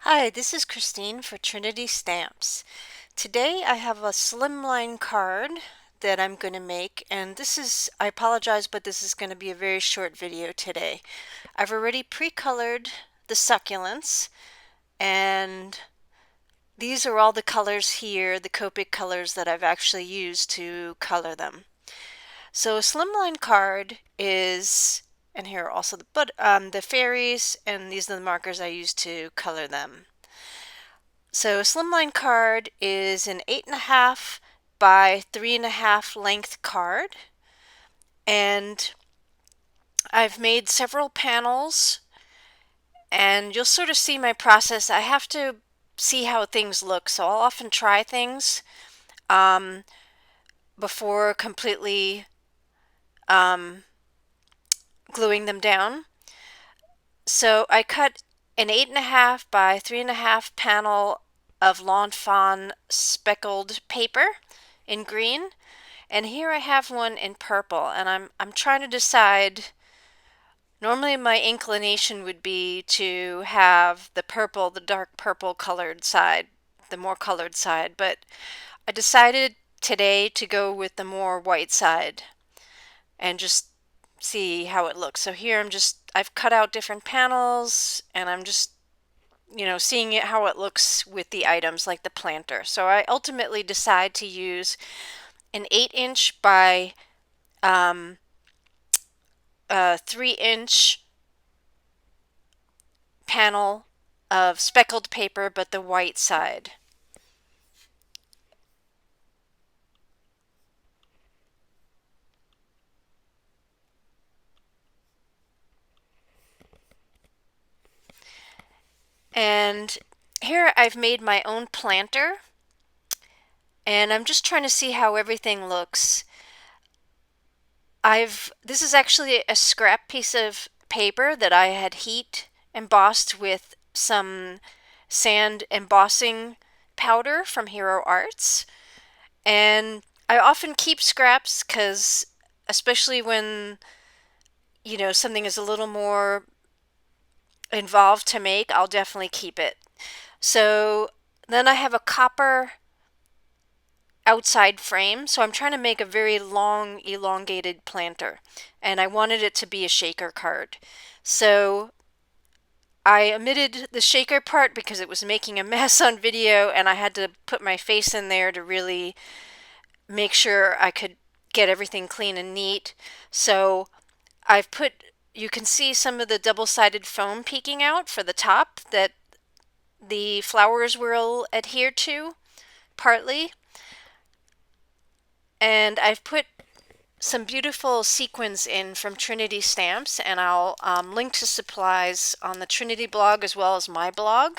Hi, this is Christine for Trinity Stamps. Today I have a slimline card that I'm going to make, and I apologize, but this is going to be a very short video today. I've already pre-colored the succulents, and these are all the colors here, the Copic colors that I've actually used to color them. So a slimline card is, and here are also the fairies, and these are the markers I use to color them. So a slimline card is an 8.5 by 3.5 length card, and I've made several panels, and you'll sort of see my process. I have to see how things look, so I'll often try things um, before completely um, gluing them down. So I cut an 8.5 by 3.5 panel of Lawn Fawn speckled paper in green, and here I have one in purple, and I'm trying to decide. Normally my inclination would be to have the dark purple colored side, the more colored side, but I decided today to go with the more white side and just see how it looks. So here I've cut out different panels, and I'm just seeing how it looks with the items like the planter. So I ultimately decide to use an 8-inch by 3-inch panel of speckled paper, but the white side. And here I've made my own planter, and I'm just trying to see how everything looks. This is actually a scrap piece of paper that I had heat embossed with some sand embossing powder from Hero Arts. And I often keep scraps because, especially when, something is a little more involved to make, I'll definitely keep it. So then I have a copper outside frame. So I'm trying to make a very long, elongated planter, and I wanted it to be a shaker card. So I omitted the shaker part because it was making a mess on video, and I had to put my face in there to really make sure I could get everything clean and neat. So you can see some of the double-sided foam peeking out for the top that the flowers will adhere to, partly. And I've put some beautiful sequins in from Trinity Stamps, and I'll link to supplies on the Trinity blog as well as my blog.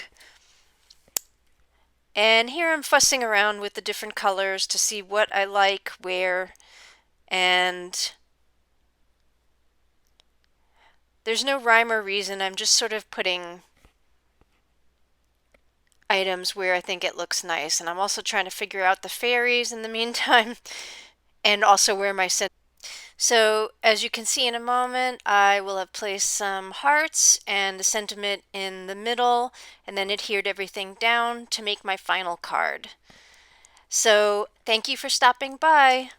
And here I'm fussing around with the different colors to see what I like where, and there's no rhyme or reason. I'm just sort of putting items where I think it looks nice, and I'm also trying to figure out the fairies in the meantime and also where my So as you can see in a moment, I will have placed some hearts and a sentiment in the middle, and then adhered everything down to make my final card. So thank you for stopping by.